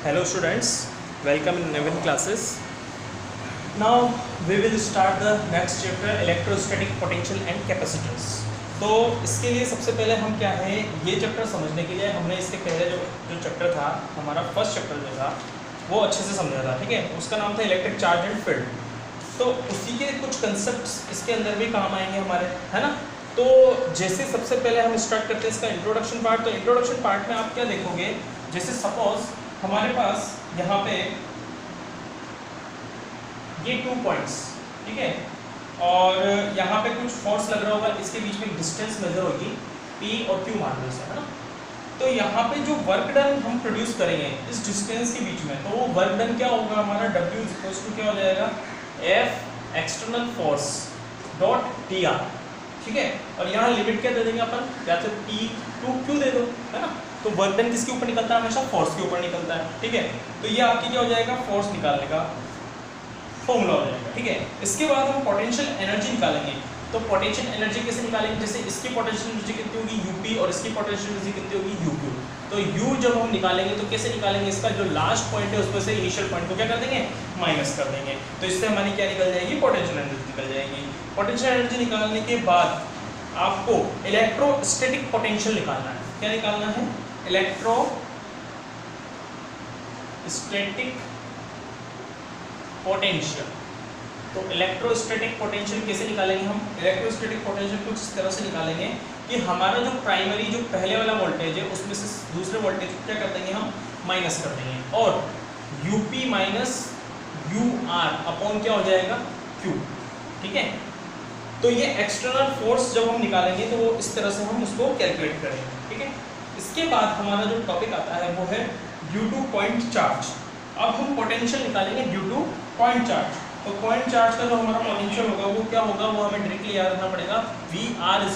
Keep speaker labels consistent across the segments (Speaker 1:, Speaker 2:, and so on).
Speaker 1: Hello students, welcome in Navin classes. Now we will start the next chapter electrostatic potential and capacitance. तो इसके लिए सबसे पहले हम क्या है ये चैप्टर समझने के लिए हमने इसके पहले जो चैप्टर था हमारा फर्स्ट चैप्टर जो था वो अच्छे से समझा था, ठीक है। उसका नाम था इलेक्ट्रिक चार्ज एंड फील्ड। तो उसी के कुछ कंसेप्ट्स इसके अंदर भी काम आएंगे हमारे, है ना। तो जैसे सबसे पहले हम स्टार्ट करते हैं इसका इंट्रोडक्शन पार्ट। तो इंट्रोडक्शन पार्ट में आप क्या देखोगे, जैसे सपोज हमारे पास यहाँ पे ये 2 पॉइंट्स, ठीक है, और यहाँ पे कुछ फोर्स लग रहा होगा, इसके बीच में डिस्टेंस मेजर होगी P और Q मान लो इसे, है ना। तो यहाँ पे जो वर्क डन हम प्रोड्यूस करेंगे इस डिस्टेंस के बीच में, तो वो वर्क डन क्या होगा हमारा W = क्या हो जाएगा F external force dot dr, ठीक है। और यहाँ लिमिट क्या दे देंगे अपन, या तो P टू Q दे दो, है ना। तो वर्क डन किसके ऊपर निकलता है, हमेशा फोर्स के ऊपर निकलता है, ठीक है। तो ये आपकी क्या हो जाएगा, फोर्स निकालने का फॉर्मूला हो जाएगा, ठीक है। इसके बाद हम पोटेंशियल एनर्जी निकालेंगे। तो पोटेंशियल एनर्जी कैसे निकालेंगे, जैसे इसकी पोटेंशियल एनर्जी कितनी होगी UP और इसकी पोटेंशियल एनर्जी कितनी होगी UQ। तो U जब हम निकालेंगे तो कैसे निकालेंगे, इसका जो लास्ट पॉइंट है उसमें से इनिशियल पॉइंट को क्या कर देंगे, माइनस कर देंगे। तो इससे हमारी क्या निकल जाएगी, पोटेंशियल एनर्जी निकल जाएगी। पोटेंशियल एनर्जी निकालने के बाद आपको इलेक्ट्रोस्टैटिक पोटेंशियल निकालना है। क्या निकालना है, इलेक्ट्रोस्टैटिक पोटेंशियल। तो इलेक्ट्रोस्टैटिक पोटेंशियल कैसे निकालेंगे हम, इलेक्ट्रोस्टैटिक पोटेंशियल कुछ इस तरह से निकालेंगे कि हमारा जो प्राइमरी जो पहले वाला वोल्टेज है उसमें से दूसरे वोल्टेज को क्या कर देंगे, हम माइनस कर देंगे, और UP माइनस UR अपॉन क्या हो जाएगा Q, ठीक है। तो ये एक्सटर्नल फोर्स जब हम निकालेंगे तो वो इस तरह से हम उसको कैलकुलेट करेंगे, ठीक है। इसके बाद हमारा जो टॉपिक आता है वो है ड्यू टू पॉइंट चार्ज। अब हम पोटेंशियल निकालेंगे ड्यू टू पॉइंट चार्ज। तो पॉइंट चार्ज का जो हमारा पोटेंशियल होगा वो क्या होगा, वो हमें डायरेक्टली याद रखना पड़ेगा, VR =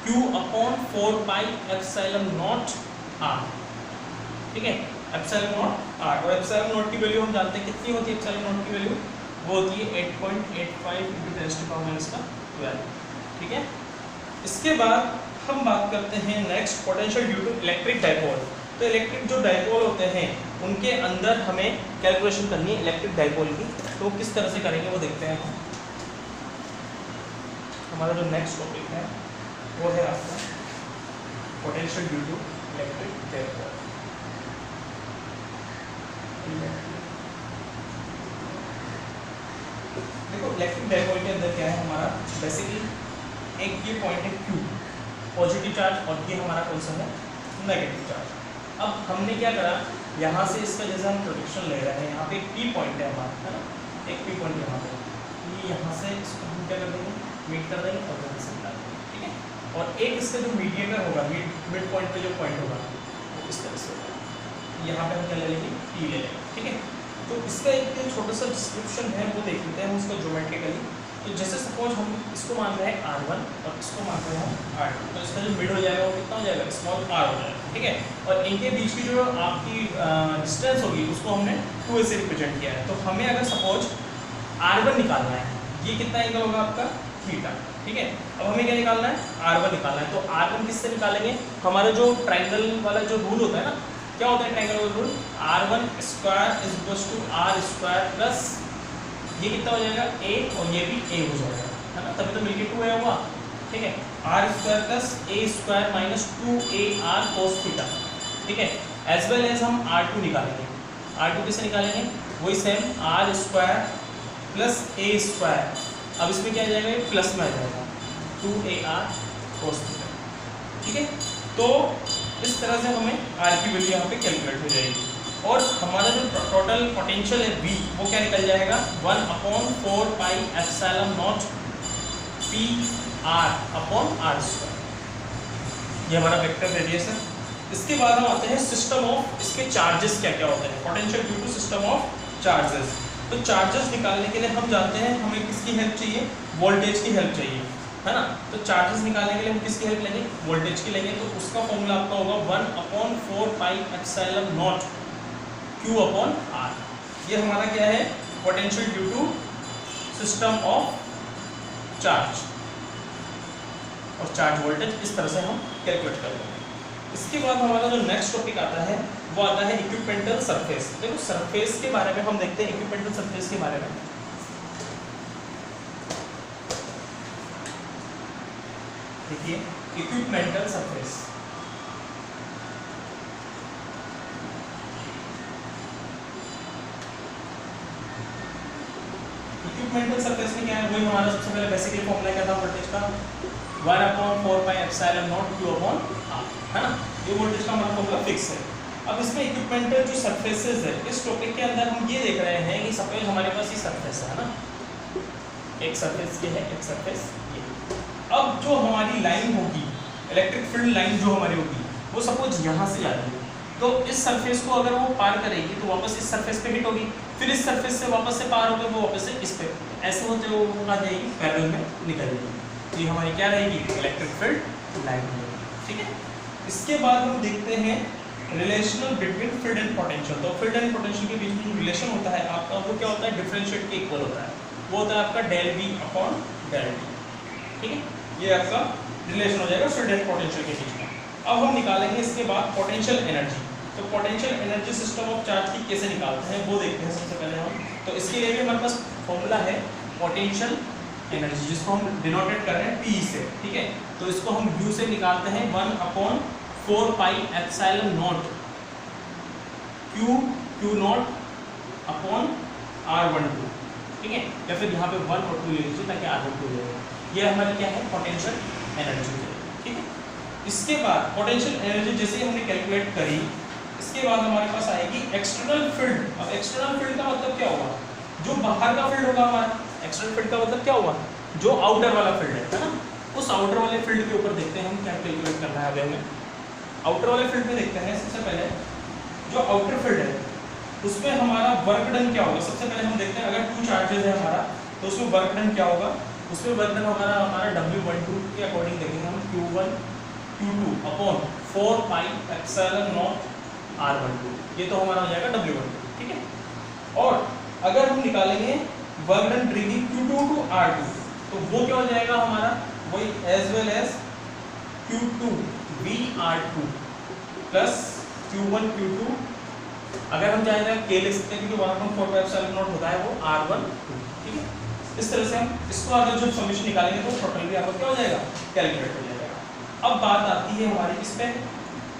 Speaker 1: Q/4πε0r, ठीक है, ε0r। और ε0 की वैल्यू हम जानते हैं कितनी होती है, ε0 की वैल्यू वो होती है 8.85 × 10⁻12, ठीक है। इसके बाद हम बात करते हैं next potential due to electric dipole. तो इलेक्ट्रिक जो डाइपोल होते हैं उनके अंदर हमें कैलकुलेशन करनी है इलेक्ट्रिक डाइपोल की। तो किस तरह से करेंगे वो देखते हैं हम। हमारा जो नेक्स्ट टॉपिक है वो है आपका potential due to electric dipole. देखो इलेक्ट्रिक डाइपोल के अंदर क्या है हमारा, बेसिकली एक ये पॉइंट है Q पॉजिटिव चार्ज, और ये हमारा कौन सा है, नेगेटिव चार्ज। अब हमने क्या करा, यहाँ से इसका जैसे हम प्रोडिक्शन ले रहे हैं, यहाँ पे एक P पॉइंट है हमारा, है ना, एक P पॉइंट यहाँ पे, ये यहाँ से इसको हम क्या कर देंगे, मीट कर देंगे और यहाँ से निकाल देंगे, ठीक है। और एक इसका जो मीडिएटर होगा, मिड पॉइंट पे जो पॉइंट होगा वो इस तरह से होगा, यहाँ पे हम क्या ले लेंगे, P ले लेंगे, ठीक है। तो इसका एक छोटा सा डिस्क्रिप्शन है वो देख लेते हैं उसको ज्योमेट्रिकली। तो जैसे सपोज हम इसको मान रहे हैं R1 और इसको मान रहे हैं R2, तो इसका जो मिड हो जाएगा वो कितना हो जाएगा, स्मॉल r हो जाएगा, ठीक है। और इनके बीच की जो आपकी डिस्टेंस होगी उसको हमने 2a से रिप्रेजेंट किया है। तो हमें अगर सपोज R1 निकालना है, ये कितना एंगल होगा आपका, थीटा, ठीक है। अब हमें क्या निकालना है, R1 निकालना है। तो R1 किससे निकालेंगे, हमारा जो ट्राइंगल वाला जो रूल होता है ना, क्या होता है ट्राइंगल वाला रूल, R1² = R² प्लस ये कितना हो जाएगा A, और ये भी A हो जाएगा, है ना, तभी तो मिलके 2a होगा, ठीक है। R² + A² - 2AR cos theta, ठीक है। एज वेल एज हम R2 निकालेंगे। R2 कैसे निकालेंगे, वही सेम R² + A²। अब इसमें क्या आ जाएगा, प्लस में आ जाएगा 2AR cos थीटा, ठीक है। तो इस तरह से हमें R की वैल्यू यहाँ पे कैलकुलेट हो जाएगी, और हमारा जो टोटल पोटेंशियल है V वो क्या निकल जाएगा, 1/4πε0 PR/r²। ये हमारा वेक्टर रेडियस है। इसके बाद हम आते हैं सिस्टम ऑफ, इसके चार्जेस क्या क्या होते हैं, potential due to system of charges. तो चार्जेस निकालने के लिए हम जानते हैं हमें किसकी हेल्प चाहिए, वोल्टेज की हेल्प चाहिए, है ना। तो चार्जेस निकालने के लिए हम किसकी हेल्प लेंगे, वोल्टेज की लेंगे। तो उसका फॉर्मूला आपका होगा 1/4πε0 Q/R। ये हमारा क्या है, potential due to system of charge, और चार्ज वोल्टेज इस तरह से हम कैलकुलेट कर लेंगे। इसके बाद हमारा जो नेक्स्ट टॉपिक आता है वो आता है इक्विपमेंटल सरफेस। देखो सरफेस के बारे में हम देखते हैं, इक्विपमेंटल सरफेस के बारे में। देखिए इक्विपमेंटल सरफेस, इक्विपमेंटल सरफेस में क्या है, वही हमारा सबसे पहले बेसिकली फॉर्मूला क्या था वोल्टेज का, 1/4πε0 Q/r, है ना। ये वोल्टेज का हमारा फॉर्मूला फिक्स है। अब इसमें इक्विपमेंटल जो सरफेसेस है, इस टॉपिक के अंदर हम ये देख रहे हैं कि सपोज हमारे पास ये सरफेस है ना, एक सरफेस ये है, एक सरफेस ये। अब जो हमारी लाइन होगी, इलेक्ट्रिक फील्ड लाइन जो हमारी होगी, वो सपोज यहाँ से जा रही है, तो इस सरफेस को अगर वो पार करेगी तो वापस इस सरफेस पे हिट होगी, फिर इस सरफेस से वापस से पार होकर वो वापस से इस पे, ऐसे होते वो आ जाएगी, पैरेलल में निकल जाएगी। तो ये हमारी क्या रहेगी, इलेक्ट्रिक फील्ड लाइन रहेगी, ठीक है। इसके बाद हम देखते हैं relational between field and potential. तो फील्ड एंड पोटेंशियल के बीच में जो रिलेशन होता है आपका, वो क्या होता है, डिफरेंशिएट के इक्वल होता है, वो होता है आपका del V upon del T, ठीक है। ये आपका रिलेशन हो जाएगा फील्ड एंड पोटेंशियल के बीच में। अब हम निकालेंगे इसके बाद पोटेंशियल एनर्जी। तो potential energy system of charge की कैसे निकालते हैं वो देखते हैं सबसे पहले हम। तो इसके लिए भी हमारे पास फॉर्मूला है पोटेंशियल एनर्जी, जिसको हम डिनोटेट कर रहे हैं P से, ठीक है। तो इसको हम U से निकालते हैं 1/4πε0 Q0 अपॉन R12, ठीक है। या फिर यहाँ पे 1 और 2 ले लीजिए ताकि R12 ले लीजिए। ये हमारी क्या है, पोटेंशियल एनर्जी, ठीक है। इसके बाद पोटेंशियल एनर्जी जैसे ही हमने कैलकुलेट करी, इसके बाद हमारे पास आएगी एक्सटर्नल फील्ड। अब एक्सटर्नल फील्ड का मतलब क्या होगा, जो बाहर का फील्ड होगा हमारा। एक्सटर्नल फील्ड का मतलब क्या होगा, जो आउटर वाला फील्ड है ना। उस आउटर वाले फील्ड के ऊपर देखते हैं हम क्या कैलकुलेट करना है। अभी हमें आउटर वाले फील्ड में देखते हैं। सबसे पहले जो आउटर फील्ड है उसमें हमारा वर्क डन क्या होगा। सबसे पहले हम देखते हैं, अगर 2 चार्जेस है हमारा तो उसमें वर्क डन क्या होगा। उसमें वर्क डन हमारा W12 के अकॉर्डिंग देखेंगे हम, Q1 Q2 अपॉन 4πε0 R12, ये तो हमारा हो जाएगा W12, ठीक है। और अगर हम निकालेंगे work done bringing Q2 to R2, तो वो क्या हो जाएगा हमारा, वही as well as Q2 VR2 plus Q1 Q2, अगर हम चाहें तो K लिख सकते हैं क्योंकि 1/4πε0 होता है वो R12, ठीक है। इस तरह से हम इसको अगर जो सॉल्यूशन निकालेंगे तो टोटल भी आपका क्या हो जाएगा, कैलकुलेट हो जाएगा। अब बात आती है हमारी किस पे,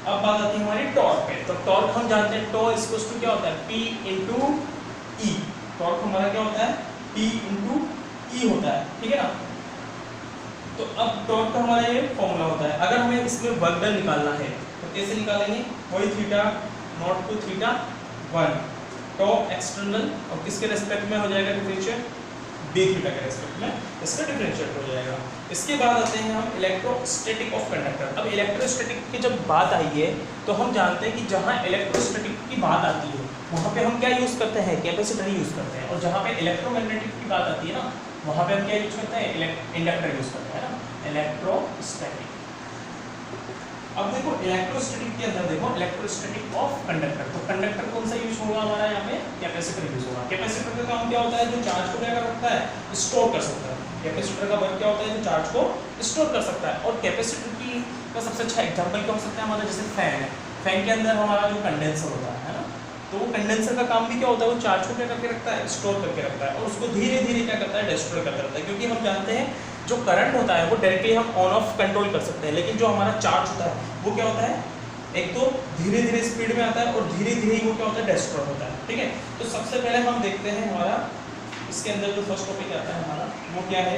Speaker 1: अब बात आती है हमारी टॉर्क पे। तो टॉर्क हम जानते हैं, टॉ इक्वल्स टू क्या होता है, P इंटू E। टॉर्क हमारा क्या होता है, P इंटू E होता है, ठीक है ना। तो अब टॉर्क का हमारा ये फॉर्मूला होता है। अगर हमें इसमें वर्क डन निकालना है तो कैसे निकालेंगे, वही θ0 टू θ1 टॉ एक्सटर्नल, और किसके रेस्पेक्ट में हो जाएगा डिफरेंशिएट, d थीटा के रेस्पेक्ट में इसका डिफरेंशिएट हो जाएगा। इसके बाद आते हैं हम इलेक्ट्रोस्टैटिक ऑफ कंडक्टर। अब इलेक्ट्रोस्टैटिक की जब बात आई है तो हम जानते हैं कि जहाँ इलेक्ट्रोस्टैटिक की बात आती है वहाँ पे हम क्या यूज़ करते हैं, कैपेसिटर यूज़ करते हैं। और जहाँ पे इलेक्ट्रोमैग्नेटिक की बात आती है ना, वहाँ पे हम क्या यूज़ करते हैं, इंडक्टर यूज़ करते हैं ना, इलेक्ट्रोस्टैटिक। अब देखो इलेक्ट्रोस्टैटिक के अंदर देखो, इलेक्ट्रोस्टैटिक ऑफ कंडक्टर। तो कंडक्टर कौन सा यूज होगा हमारा, यहाँ पे कैपेसिटर यूज होगा। कैपेसिटर का काम क्या होता है, जो चार्ज को क्या कर सकता है, स्टोर कर सकता है। कैपेसिटर का वर्क क्या होता है, जो चार्ज को स्टोर कर सकता है। और कैपेसिटर की का सबसे अच्छा एग्जांपल क्या हो सकता है हमारा, जैसे फैन है। फैन के अंदर हमारा जो कंडेंसर होता है ना, तो वो कंडेंसर का काम भी क्या होता है, वो चार्ज को क्या करके रखता है, स्टोर करके रखता है, और उसको धीरे धीरे क्या करता है, डिस्ट्रॉय करता रहता है। क्योंकि हम जानते हैं जो करंट होता है वो डायरेक्टली हम ऑन ऑफ कंट्रोल कर सकते हैं, लेकिन जो हमारा चार्ज होता है वो क्या होता है, एक तो धीरे धीरे स्पीड में आता है और धीरे धीरे ही वो क्या होता है, डिस्ट्रॉय होता है, ठीक है। तो सबसे पहले हम देखते हैं हमारा इसके अंदर जो फर्स्ट टॉपिक आता है हमारा वो क्या है।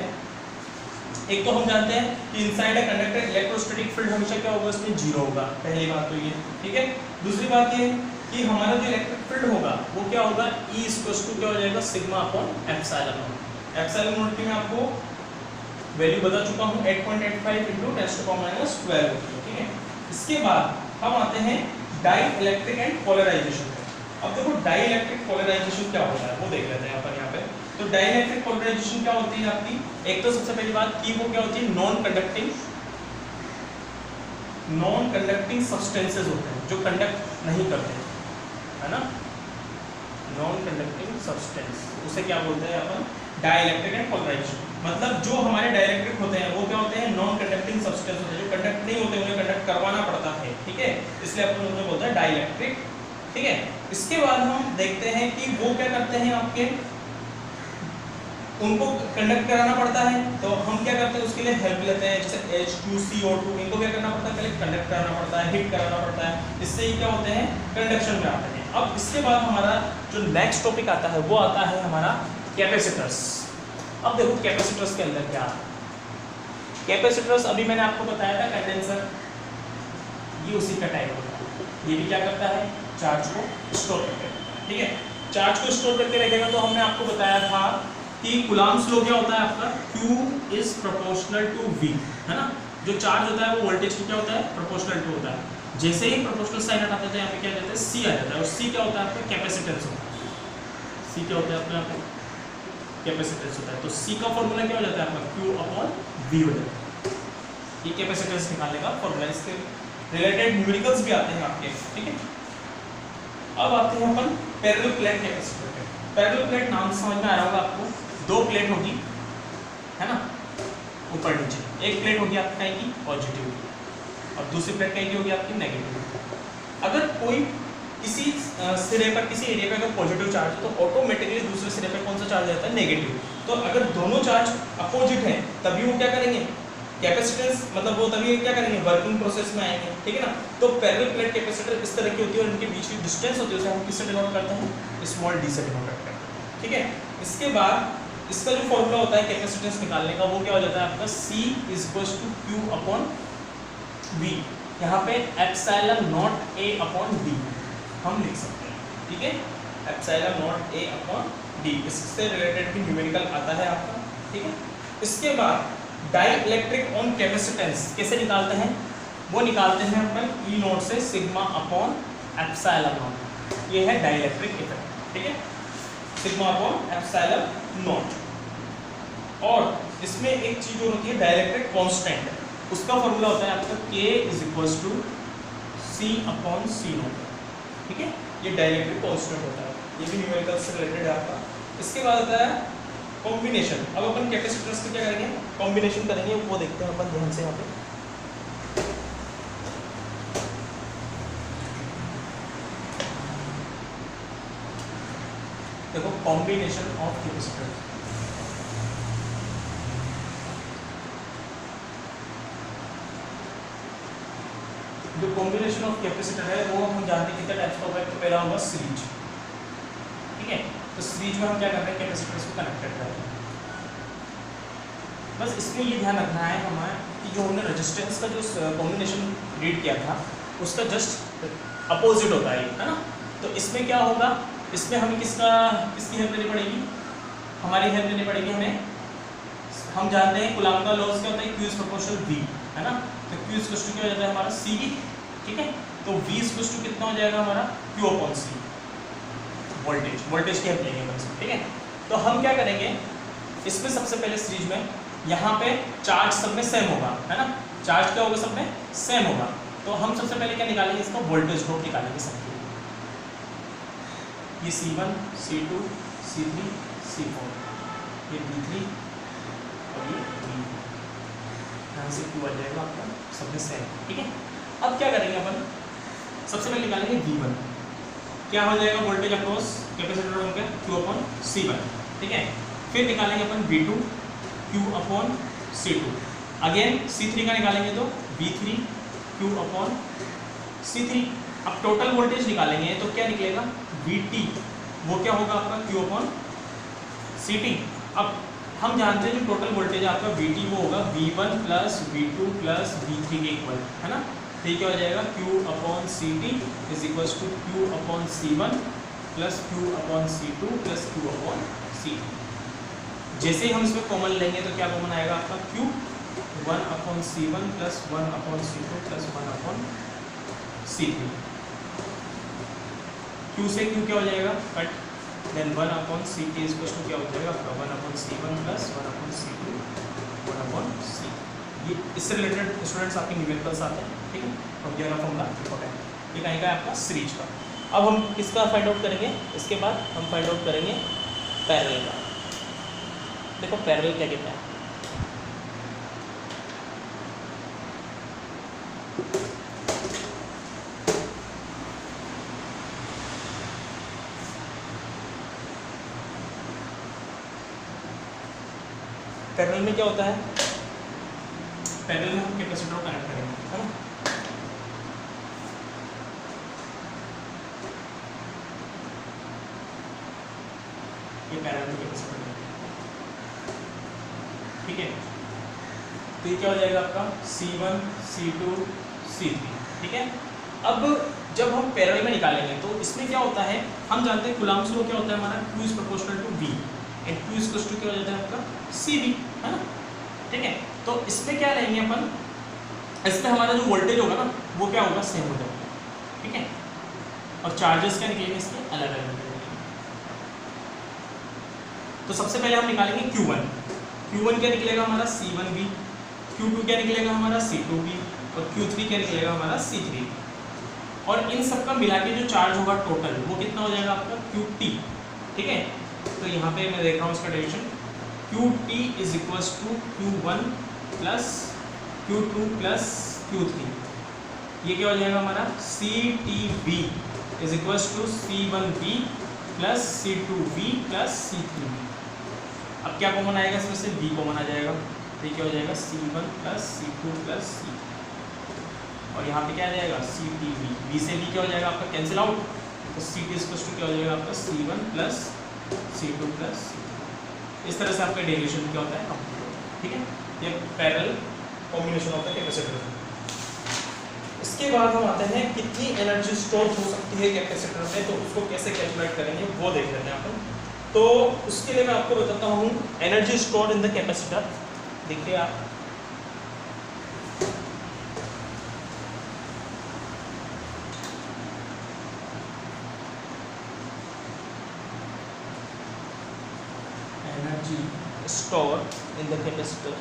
Speaker 1: एक तो हम जानते हैं कि inside a conductor electrostatic field हमेशा क्या होगा, इसमें जीरो होगा, पहली बात तो ये, ठीक है। दूसरी बात ये कि हमारा जो इलेक्ट्रिक फील्ड होगा वो क्या होगा, E = क्या हो जाएगा, sigma upon epsilon. Epsilon note की मैं आपको वैल्यू बता चुका हूँ, 8.85 × 10⁻12 होती है, ठीक है। इसके बाद हम आते हैं डाई इलेक्ट्रिक एंड पोलराइजेशन पे। अब देखो डाई इलेक्ट्रिक पोलराइजेशन क्या होता है वो देख लेते हैं यहाँ पे। तो डाई इलेक्ट्रिक पोलराइजेशन क्या होती है आपकी, एक तो सबसे पहली बात कि वो क्या होती है, नॉन कंडक्टिंग सब्सटेंसेस होते हैं जो कंडक्ट नहीं करते, है ना। नॉन कंडक्टिंग सब्सटेंस, उसे क्या बोलते हैं अपन, डाई इलेक्ट्रिक एंड पोलराइजेशन। मतलब जो हमारे डाइलेक्ट्रिक होते हैं वो क्या होते हैं, नॉन कंडक्टिंग सब्सटेंस होते हैं, जो कंडक्ट नहीं होते उन्हें कंडक्ट करवाना पड़ता है, ठीक है, इसलिए अपन उन्हें बोलते हैं डाइलेक्ट्रिक, ठीक है। इसके बाद हम देखते हैं कि वो क्या करते हैं आपके, उनको कंडक्ट कराना पड़ता है, तो हम क्या करते हैं उसके लिए हेल्प लेते हैं, जैसे H2CO2 इनको क्या करना पड़ता है, पहले कंडक्ट कराना पड़ता है, हिट कराना पड़ता है, इससे ही क्या होते हैं, कंडक्शन में आते हैं। अब इसके बाद हमारा जो नेक्स्ट टॉपिक आता है वो आता है हमारा कैपेसिटर्स। अब देखो कैपेसिटर्स के अंदर क्या है, कैपेसिटर्स अभी मैंने आपको बताया था कंडेंसर, ये उसी का टाइप होता है, ये भी क्या करता है, चार्ज को स्टोर करके, ठीक है, चार्ज को स्टोर करके रखेगा। तो हमने आपको बताया था कि कूलम्ब्स लॉ क्या होता है आपका, Q is proportional to V, है ना, जो चार्ज होता है वो वोल्टेज की क्या होता है, प्रोपोर्शनल टू होता है। जैसे ही प्रोपोर्शनल साइन हटाते हैं यहाँ पे क्या देते हैं, C आ जाता है, और C क्या होता है आपका, कैपेसिटेंस होता है। C क्या होता है आपका, यहाँ पे कैपेसिटेंस होता है, तो C का फॉर्मूला क्या हो जाता है आपका, Q/V हो जाता है। ये कैपेसिटेंस निकालने का फॉर्मूला, इसके रिलेटेड न्यूमेरिकल्स भी आते हैं आपके, ठीक है। अब आते हैं अपन पैरेलल प्लेट कैपेसिटर पे। पैरेलल प्लेट नाम समझ में आ रहा होगा आपको, दो प्लेट होगी, है ना, ऊपर नीचे, एक प्लेट होगी आपकी कहीं की पॉजिटिव और दूसरी प्लेट कहीं की होगी आपकी नेगेटिव। अगर कोई किसी सिरे पर, किसी एरिया पे अगर पॉजिटिव चार्ज है तो ऑटोमेटिकली दूसरे सिरे पे कौन सा चार्ज आता है, नेगेटिव। तो अगर दोनों चार्ज अपोजिट हैं तभी वो क्या करेंगे, कैपेसिटेंस, मतलब वो तभी क्या करेंगे, वर्किंग प्रोसेस में आएंगे, ठीक है ना। तो पैरेलल प्लेट कैपेसिटर इस तरह की होती है और इनके बीच की डिस्टेंस होती है उसे हम किससे डिनोट करते हैं, स्मॉल d से डिनोट करते हैं, ठीक है। इसके बाद इसका जो फॉर्मूला होता है कैपेसिटेंस निकालने का वो क्या हो जाता है आपका, C = Q/V। यहाँ पे ε0A/d हम लिख सकते हैं, ठीक है, ε0A/d, इससे रिलेटेड भी न्यूमेरिकल आता है आपका, ठीक है। इसके बाद डाइइलेक्ट्रिक ऑन कैपेसिटेंस कैसे निकालते हैं, वो निकालते हैं अपन E0 से σ/ε0, ये है डाइइलेक्ट्रिक इफेक्ट, ठीक है, σ/ε0। और इसमें एक चीज और होती है डाइइलेक्ट्रिक कांस्टेंट, उसका फॉर्मूला होता है आपका K = C/C0, ठीक है, ये डाइइलेक्ट्रिक कांस्टेंट होता है, ये भी न्यूमेरिकल से रिलेटेड है आपका। इसके बाद आता है कॉम्बिनेशन। अब अपन कैपेसिटर्स को क्या करेंगे, कॉम्बिनेशन करेंगे, वो देखते हैं अपन ध्यान से यहाँ पे। देखो कॉम्बिनेशन ऑफ कैपेसिटर, जो कॉम्बिनेशन ऑफ कैपेसिटर है वो हम जानते हैं कितने टाइप्स का होगा। तो पहला होगा सीरीज, ठीक है, तो सीरीज में हम क्या कर रहे हैं, कैपेसिटर्स को कनेक्टेड कर रहे हैं। बस इसमें ये ध्यान रखना है हमें कि जो हमने रेजिस्टेंस का जो कॉम्बिनेशन रीड किया था उसका जस्ट अपोजिट होता है ना। तो इसमें क्या होगा, इसमें हमें किसकी हेल्प लेनी पड़ेगी, हमारी हेल्प लेनी पड़ेगी हमें। हम जानते हैं कूलम्ब का लॉज क्या होता है, Q = V, है ना, तो Q = क्या हो जाता है हमारा CV, ठीक है, तो V = कितना हो जाएगा हमारा, Q/C, वोल्टेज की हेल्प लेंगे बस, ठीक है। तो हम क्या करेंगे, इसमें सबसे पहले सीरीज में यहाँ पे चार्ज सब में सेम होगा, है ना, चार्ज क्या होगा सब में सेम होगा। तो हम सबसे पहले क्या निकालेंगे, इसका वोल्टेज ड्रॉप निकालेंगे सबके, ये C1 C2 C3 C4, ये B3 और ये B, यहाँ से Q आ जाएगा आपका सब में सेम, ठीक है। अब क्या करेंगे अपन, सबसे पहले निकालेंगे V1, क्या हो जाएगा वोल्टेज अक्रॉस कैपेसिटर होगा Q/C1, ठीक है। फिर निकालेंगे अपन V2 Q/C2, अगेन C3 का निकालेंगे तो V3 Q/C3। अब टोटल वोल्टेज निकालेंगे तो क्या निकलेगा, VT वो क्या होगा आपका Q/CT। अब हम जानते हैं जो टोटल वोल्टेज आपका VT वो होगा V1 + V2 + V3 के इक्वल, है ना। तो ये क्या हो जाएगा, Q/CT = Q/C1 + Q/C2 + Q/CT। जैसे ही हम इसमें कॉमन लेंगे तो क्या कॉमन आएगा आपका, Q 1/C1 + 1/C2 + 1/C3। Q से Q क्या हो जाएगा, कट, देन 1/CT = क्या हो जाएगा आपका 1/C1 + 1/C2 1/C। ये इससे रिलेटेड स्टूडेंट्स आपके न्यूमेरिकल्स आते हैं, ठीक है, और ये वाला फॉर्मूला इंपॉर्टेंट। ये कहीं का आपका सीरीज का। अब हम किसका फाइंड आउट करेंगे, इसके बाद हम फाइंड आउट करेंगे पैरेलल का। देखो पैरेलल क्या कहते हैं, पैरेलल में क्या होता है, पैरेलल में हम कैपेसिटर को कनेक्ट करेंगे, है ना। ये पैरेलल कैपेसिटर है, ठीक है। तो ये क्या हो जाएगा आपका C1 C2 C3, ठीक है। अब जब हम पैरेलल में निकालेंगे तो इसमें क्या होता है, हम जानते हैं कूलम्ब्स लॉ क्या होता है हमारा, Q is proportional to V and Q is equal to क्या हो जाता है आपका CV, है ना, ठीक है। तो इसमें क्या लेंगे अपन, इसमें हमारा जो वोल्टेज होगा ना वो क्या होगा, सेम हो जाएगा, ठीक है। और चार्जेस क्या निकलेंगे इसके अलग अलग निकलेंगे। तो सबसे पहले हम निकालेंगे Q1 क्या निकलेगा हमारा C1V, Q2 क्या निकलेगा हमारा C2V और Q3 क्या निकलेगा हमारा C3। और इन सब का मिला के जो चार्ज होगा टोटल वो कितना हो जाएगा आपका QT, ठीक है। तो यहाँ पे मैं देख रहा हूँ इसका derivation, QT is equals to Q1 plus Q2 plus Q3। ये क्या हो जाएगा हमारा CTV is equals to C1V plus C2V plus C3। अब क्या कॉमन आएगा इसमें से, V कॉमन आ जाएगा, तो ये क्या हो जाएगा C1 plus C2 plus C3। और यहाँ पे क्या आ जाएगा CTV, V से V क्या हो जाएगा आपका कैंसिल आउट, तो CT इक्वल्स टू क्या हो जाएगा आपका C1 plus C2 plus C3। इस तरह से आपका डेरिवेशन क्या होता है कंप्लीट होता है, ठीक है। ये पैरेलल कॉम्बिनेशन होता है कैपेसिटर। इसके बाद हम आते हैं कितनी एनर्जी स्टोर हो सकती है कैपेसिटर में, तो उसको कैसे कैलकुलेट करेंगे वो देख लेते हैं अपन। तो उसके लिए मैं आपको बताता हूँ energy store in the capacitor. देखिए आप, energy store in the capacitor,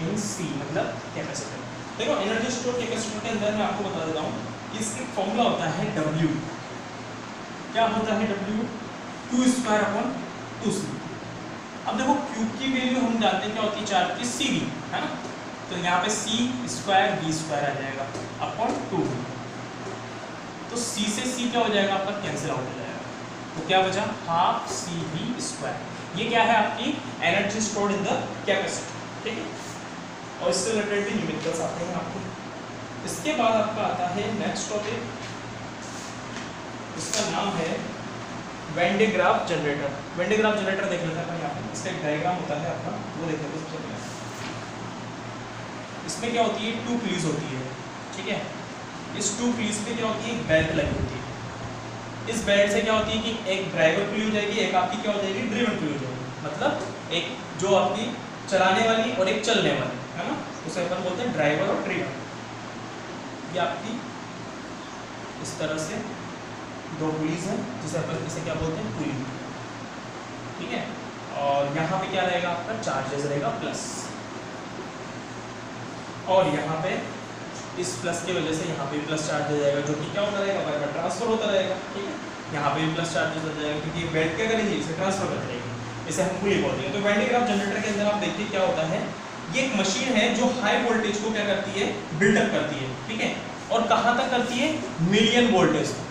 Speaker 1: in C मतलब कैपेसिटर। देखो एनर्जी स्टोर कैपेसिटर के अंदर मैं आपको बता देता हूँ, इसका फॉर्मूला होता है W। क्या होता है W, Q²/2C। अब देखो Q की वैल्यू हम जानते हैं क्या होती है चार्ज की, CV, है ना। तो यहाँ पे C² V² आ जाएगा अपॉन 2V। तो C से C क्या हो जाएगा आपका कैंसिल आउट हो जाएगा, तो क्या बचा हाफ CV²। ये क्या है आपकी energy stored in the capacitor, ठीक है। और इससे रिलेटेड भी न्यूमेरिकल्स आते हैं आपको। इसके बाद आपका आता है नेक्स्ट टॉपिक, इसका नाम है when day graph generator. When day graph generator देख लेते हैं यहाँ पे, इसका एक डायग्राम होता है आपका, वो देख लेते हैं सबसे पहले। इसमें क्या होती है, 2 पुलीज होती है, ठीक है। इस 2 पुलीज पे क्या होती है, एक बेल्ट लगी होती है। इस बेल्ट से क्या होती है कि एक ड्राइवर पुली हो जाएगी, एक आपकी क्या हो जाएगी ड्रिवन पुली हो जाएगी। मतलब एक जो आपकी चलाने वाली और एक चलने वाली, है ना, उसे अपन बोलते हैं ड्राइवर और ड्रिवन। ये आपकी इस तरह से 2 पुलीज हैं, जिसे अपन इसे क्या बोलते हैं पुली, ठीक है। और यहाँ पे क्या रहेगा आपका चार्जेस रहेगा प्लस, और यहाँ पे इस प्लस की वजह से यहाँ पे प्लस चार्ज हो जाएगा, जो कि क्या होता रहेगा बार बार ट्रांसफर होता रहेगा, ठीक है। यहाँ पे भी प्लस चार्जेस हो जाएगा क्योंकि बेल्ट क्या करेगी, इसे ट्रांसफर कर देगी, इसे हम पुली बोलते हैं। तो वेन डे ग्राफ जनरेटर के अंदर आप देखिए क्या होता है, ये एक मशीन है जो हाई वोल्टेज को क्या करती है, बिल्डअप करती है, ठीक है। और कहाँ तक करती है, मिलियन वोल्टेज तक।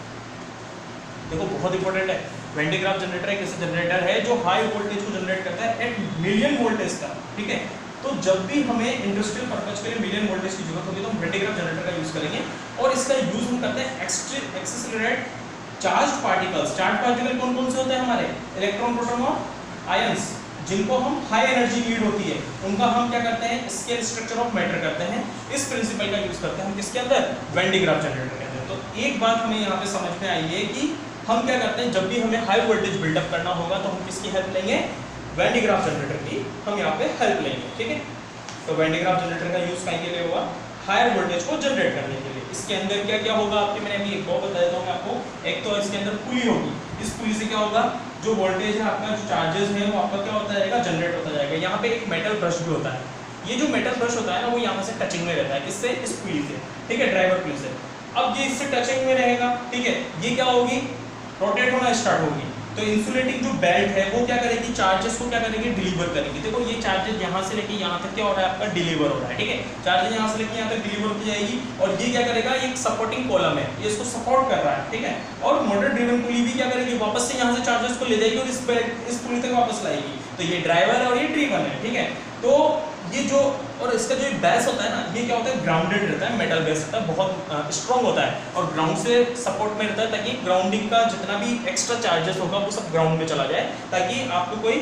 Speaker 1: देखो बहुत इंपॉर्टेंट है, वेन डे ग्राफ जनरेटर एक ऐसा जनरेटर है जो हाई वोल्टेज को जनरेट करता है एट मिलियन वोल्टेज तक, ठीक है। तो जब भी हमें इंडस्ट्रियल पर्पज के लिए मिलियन वोल्टेज की जरूरत होगी तो हम वेन डे ग्राफ जनरेटर का यूज करेंगे। और इसका यूज हम करते हैं accelerate charged particles. Charge particle कौन कौन से होते हैं हमारे, इलेक्ट्रॉन, प्रोटॉन और आयंस, जिनको हम हाई एनर्जी नीड होती है, उनका हम क्या करते हैं, स्केल स्ट्रक्चर ऑफ मैटर करते हैं। इस प्रिंसिपल का यूज करते हैं हम किसके अंदर, वेन डे ग्राफ जनरेटर के अंदर। तो एक बात हमें यहाँ पे समझ में आई है कि हम क्या करते हैं, जब भी हमें हाई वोल्टेज बिल्डअप करना होगा तो हम किसकी हेल्प लेंगे, वेन डे ग्राफ जनरेटर की हम यहाँ पे हेल्प लेंगे, ठीक है। तो वेन डे ग्राफ जनरेटर का यूज कहीं के लिए हुआ, हायर वोल्टेज को जनरेट करने के लिए। इसके अंदर क्या क्या होगा आपके, मैंने अभी एक और बता देता हूँ आपको। एक तो इसके अंदर पुली होगी, इस पुली से क्या होगा, जो वोल्टेज है आपका, जो चार्जेस है वो आपका क्या होता जाएगा, जनरेट होता जाएगा। यहाँ पे एक मेटल ब्रश भी होता है, ये जो मेटल ब्रश होता है ना वो यहाँ से टचिंग में रहता है, किससे, इस पुली से, ठीक है, ड्राइवर पुली से। अब ये इससे टचिंग में रहेगा, ठीक है, ये क्या होगी, रोटेट होना स्टार्ट होगी। तो तो इंसुलेटिंग जो बेल्ट है वो क्या करेगी, चार्जेस को क्या करेगी, डिलीवर करेगी। देखो ये चार्जेस यहाँ से लेके यहाँ तक क्या हो रहा है, आपका डिलीवर हो रहा है, ठीक है। चार्जेस यहाँ से लेके यहाँ तक डिलीवर होती जाएगी और ये क्या करेगा, एक सपोर्टिंग कॉलम है, ये इसको सपोर्ट कर रहा है, ठीक है। और मोटर ड्रिवन पुली भी क्या करेगी, वापस से यहाँ से चार्जेस को ले जाएगी और इस बेल्ट इस पुली तक वापस लाएगी। तो ये ड्राइवर है और ये ड्रिवन है, ठीक है। तो ये जो और इसका जो बेस होता है ना, ये क्या होता है, ग्राउंडेड रहता है, मेटल बेस होता है, बहुत स्ट्रॉन्ग होता है और ग्राउंड से सपोर्ट में रहता है, ताकि ग्राउंडिंग का जितना भी एक्स्ट्रा चार्जेस होगा वो सब ग्राउंड में चला जाए, ताकि आपको कोई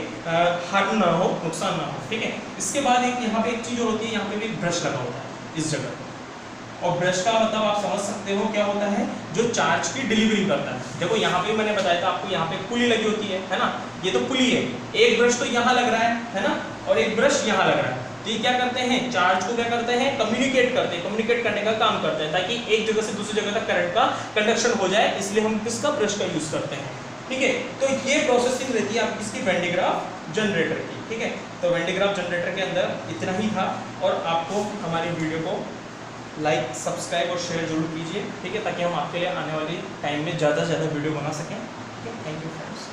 Speaker 1: हार्म ना हो, नुकसान ना हो, ठीक है। इसके बाद एक यहाँ पे एक चीज़ होती है, यहाँ पे भी ब्रश लगा होता है इस जगह, और ब्रश का मतलब आप समझ सकते हो क्या होता है, जो चार्ज की डिलीवरी करता है। देखो यहाँ पे मैंने बताया था आपको, यहाँ पे पुली लगी होती है ना, ये तो पुली है, एक ब्रश तो यहाँ लग रहा है ना, और एक ब्रश यहाँ लग रहा है। तो ये क्या करते हैं, चार्ज को क्या करते हैं, कम्युनिकेट करते हैं, कम्युनिकेट करने का काम करते हैं, ताकि एक जगह से दूसरी जगह तक करंट का कंडक्शन हो जाए, इसलिए हम किसका, ब्रश का यूज करते हैं, ठीक है। तो ये प्रोसेसिंग रहती है आपकी इसकी वेन डिग्राफ जनरेटर की, ठीक है। तो वेन डिग्राफ जनरेटर के अंदर इतना ही था, और आपको हमारी वीडियो को लाइक, सब्सक्राइब और शेयर जरूर कीजिए, ठीक है, ताकि हम आपके लिए आने वाली टाइम में ज़्यादा से ज़्यादा वीडियो बना सकें, ठीक है। Thank you friends.